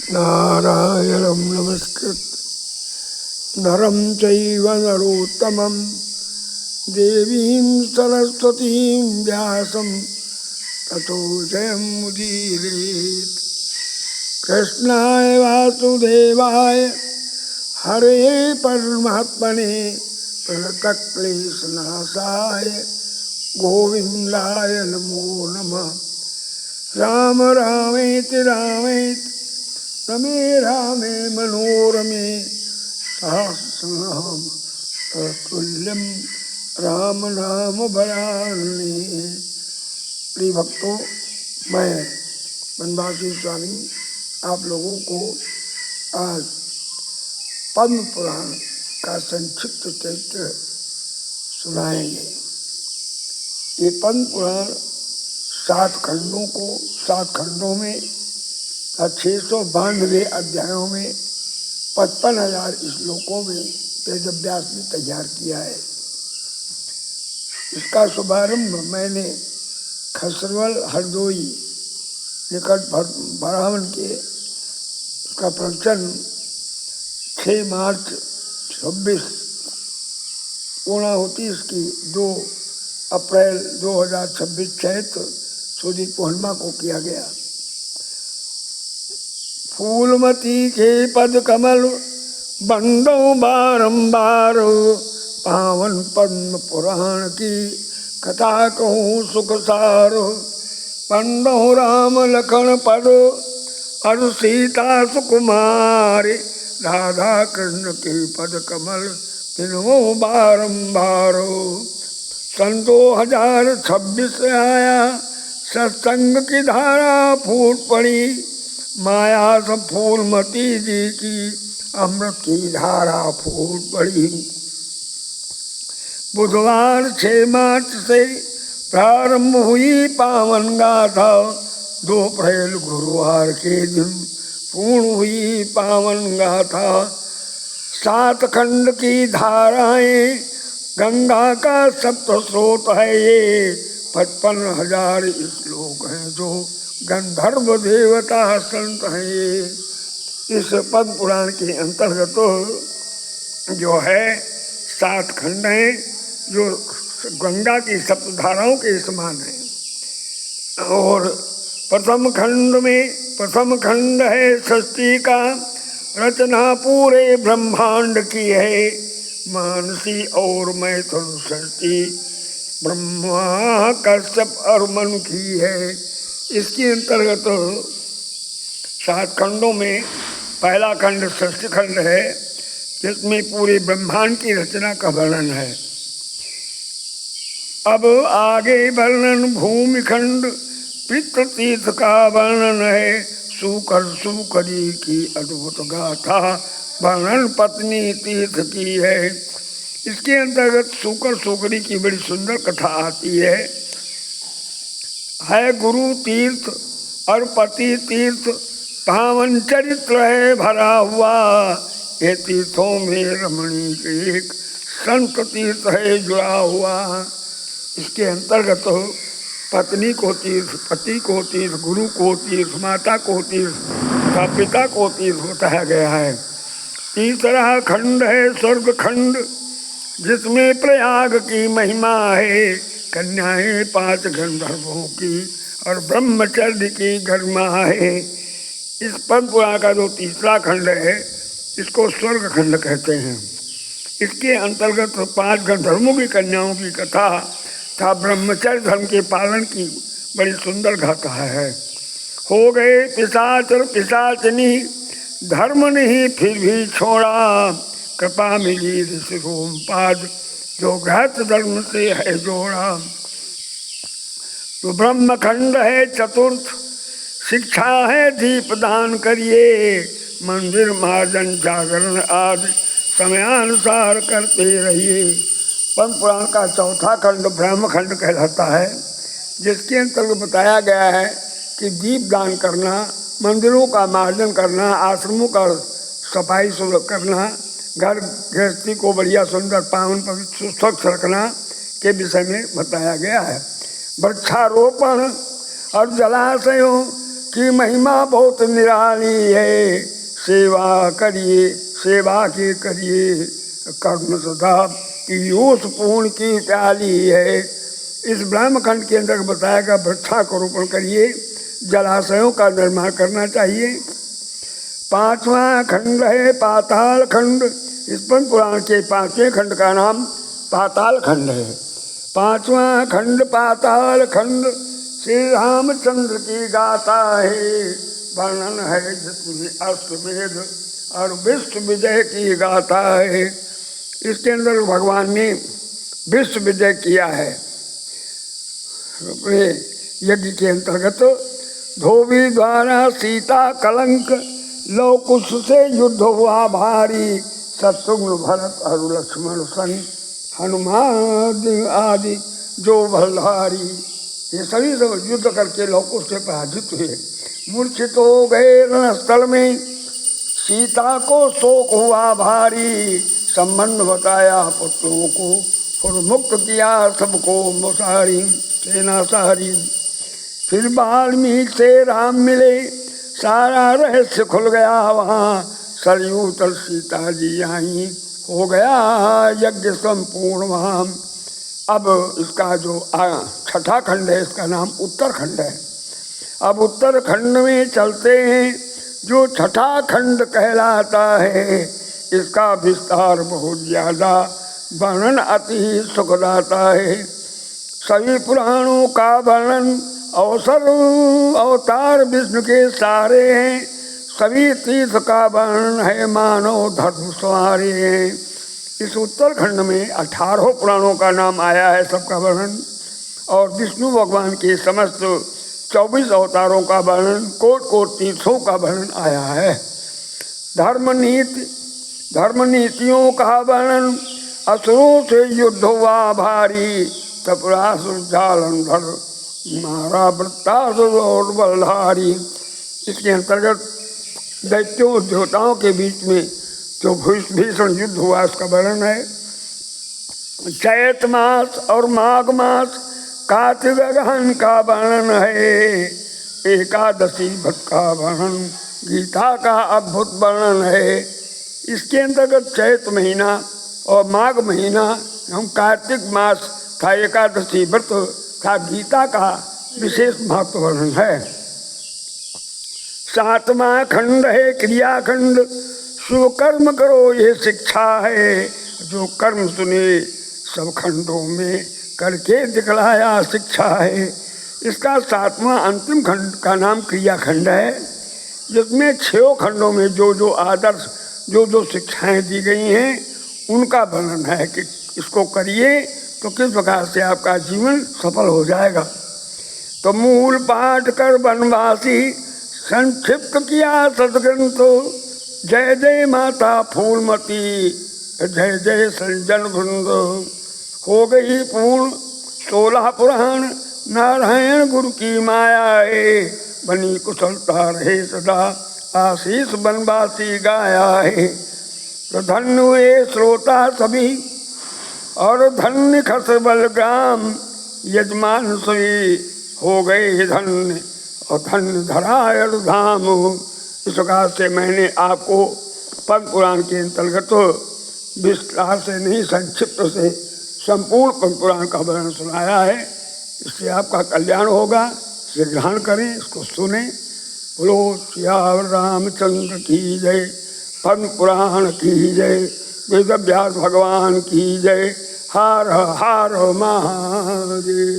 नारायणं नमस्कृत्य नरं चैव नरोत्तमं देवीं सरस्वतीं व्यासं ततो जयमुदीरयेत्। कृष्णाय वासुदेवाय हरे परमात्मने प्रणतक्लेशनाशाय गोविन्दाय नमो नमः। राम रामेति रामेति रमे रामे मनोरमे सहस्रनाम तत्तुल्यं राम नाम वरानने। प्रिय भक्तों, मैं बनवासी स्वामी आप लोगों को आज पद्म पुराण का संक्षिप्त चरित्र सुनाएंगे। ये पद्म पुराण 7 खंडों में 692 अध्यायों में 55,000 श्लोकों में वेदव्यास ने तैयार किया है। इसका शुभारंभ मैंने खसरवल हरदोई निकट बरावन के इसका प्रवचन 6 मार्च 26 पूर्णाहुति की 2 अप्रैल 2026 चैत्र सुदी पूर्णिमा को किया गया। फूलमती के पद कमल बंदो बारंबार, पावन पद्म पुराण की कथा कहूँ सुख सार। बंदो राम लखन पद और सीता सुकुमारी, राधा कृष्ण के पद कमल तिन्हों बारंबार। सन 2026 से आया सत्संग की धारा फूट पड़ी, माया सब फूलमती जी की अमृत की धारा फूट पड़ी। बुधवार 6 मार्च से प्रारंभ हुई पावन गाथा, 2 अप्रैल गुरुवार के दिन पूर्ण हुई पावन गाथा। 7 खंड की धाराएं गंगा का सप्त स्रोत है ये, 55,000 श्लोक हैं जो गंधर्व देवता संत हैं। इस पद्म पुराण के अंतर्गत जो है 7 खंड हैं जो गंगा की सप्तधाराओं के समान है। और प्रथम खंड है षष्ठी का, रचना पूरे ब्रह्मांड की है। मानसी और मैथुन षष्ठी ब्रह्मा कश्यप और मनु की है। इसके अंतर्गत 7 खंडों में पहला खंड षष्ठी खंड है जिसमें पूरे ब्रह्मांड की रचना का वर्णन है। अब आगे वर्णन भूमि खंड पितृतीर्थ का वर्णन है। सूकरी की अद्भुत गाथा वर्णन पत्नी तीर्थ की है। इसके अंतर्गत सूकरी की बड़ी सुंदर कथा आती है गुरु तीर्थ और पति तीर्थ पावन चरित्र है भरा हुआ। ये तीर्थों में रमणीक एक संत तीर्थ है जुड़ा हुआ। इसके अंतर्गत पत्नी को तीर्थ, पति को तीर्थ, गुरु को तीर्थ, माता को तीर्थ तथा पिता को तीर्थ बताया गया है। तीसरा खंड है स्वर्ग खंड जिसमें प्रयाग की महिमा है। कन्याएं 5 गंधर्वों की और ब्रह्मचर्य की गरिमा है। इस पद्म पुराण का जो तीसरा खंड है इसको स्वर्ग खंड कहते हैं। इसके अंतर्गत 5 गंधर्वों की कन्याओं की कथा तथा ब्रह्मचर्य धर्म के पालन की बड़ी सुंदर गाथा है। हो गए पिशाच और पिशाचनी, धर्म नहीं फिर भी छोड़ा, कृपा मिली ऋषि रोमपाद जो गृहस्थ धर्म से है जोड़ा। तो ब्रह्म खंड है चतुर्थ, शिक्षा है दीप दान करिए, मंदिर मार्जन जागरण आदि समयानुसार करते रहिए। पद्म पुराण का चौथा खंड ब्रह्म खंड कहलाता है जिसके अंतर्गत बताया गया है कि दीप दान करना, मंदिरों का मार्जन करना, आश्रमों का सफाई करना, घर गृहस्थी को बढ़िया सुंदर पावन पवित्र स्वच्छ रखना के विषय में बताया गया है। वृक्षारोपण और जलाशयों की महिमा बहुत निराली है, सेवा करिए सेवा की करिए कर्म सदा पीयूष पूर्ण की प्याली है। इस ब्रह्मखंड के अंदर बताया गया वृक्षारोपण करिए, जलाशयों का निर्माण करना चाहिए। पांचवा खंड है पाताल खंड। इस पद्म पुराण के पांचवें खंड का नाम पाताल खंड है। पांचवा खंड पाताल खंड श्री रामचंद्र की गाथा है, वर्णन है जिसमें अष्टवेद और विश्व विजय की गाथा है। इसके अंदर भगवान ने विश्व विजय किया है। अपने यज्ञ के अंतर्गत धोबी द्वारा सीता कलंक, लवकुश से युद्ध हुआ भारी, शत्रुघ्न भरत और लक्ष्मण सन, हनुमान आदि जो बलधारी। ये सभी सब युद्ध करके लवकुश से पराजित हुए, मूर्छित हो गए रणस्थल में, सीता को शोक हुआ भारी, संबंध बताया पुत्रों को, फिर मुक्त किया सबको मुसारी सेना सारी। फिर वाल्मीकि से राम मिले, सारा रहस्य खुल गया वहाँ, सरयू तल सीता जी आई, हो गया यज्ञ संपूर्ण वहाँ। अब इसका जो छठा खंड है इसका नाम उत्तरखंड है। अब उत्तरखंड में चलते हैं। जो छठा खंड कहलाता है इसका विस्तार बहुत ज़्यादा, वर्णन अति सुखदाता है। सभी पुराणों का वर्णन अवतार विष्णु के सारे हैं, सभी तीर्थ का वर्णन है, मानव धर्म सवारे हैं। इस उत्तरखंड में 18 पुराणों का नाम आया है, सबका वर्णन, और विष्णु भगवान के समस्त 24 अवतारों का वर्णन, कोट तीर्थों का वर्णन आया है। धर्म नीतियों का वर्णन, असुरों से युद्ध हुआ भारी, तपरासुर जालंधर मारा वृत्तासुर और बलधारी। इसके अंतर्गत दैत्यों देवताओं के बीच में जो भीषण युद्ध हुआ इसका वर्णन है। चैत मास और माघ मास कार्तिक गहन का वर्णन है। एकादशी व्रत का वर्णन, गीता का अद्भुत वर्णन है। इसके अंतर्गत चैत महीना और माघ महीना हम कार्तिक मास का एकादशी व्रत का गीता का विशेष महत्व वर्णन है। सातवां खंड है क्रियाखंड, शुभ कर्म करो ये शिक्षा है, जो कर्म सुने सब खंडों में करके दिखलाया शिक्षा है। इसका सातवां अंतिम खंड का नाम क्रियाखंड है, जिसमें 6 खंडों में जो आदर्श जो शिक्षाएं दी गई हैं उनका वर्णन है कि इसको करिए तो किस प्रकार से आपका जीवन सफल हो जाएगा। तो मूल पाठ कर वनवासी, संक्षिप्त किया सदग्रंथ, जय जय माता फूलमती, जय जय संजन वृंद। हो गई पूर्ण 16 पुराण, नारायण गुरु की माया है, बनी कुशलता रहे सदा, आशीष वनवासी गाया है। तो धन्य हुए श्रोता सभी और धन्य खस बलग्राम, यजमान सभी हो गए धन्य और धन्य धरायल धाम। इस प्रकार से मैंने आपको पद्म पुराण के अंतर्गत विस्तार से नहीं संक्षिप्त से संपूर्ण पद्म पुराण का वर्णन सुनाया है। इससे आपका कल्याण होगा, इसे ग्रहण करें, इसको सुने। बोलो सियावर रामचंद्र की जय, पद्म पुराण की जय, वेद व्यास भगवान की जय। हर हर महादेव।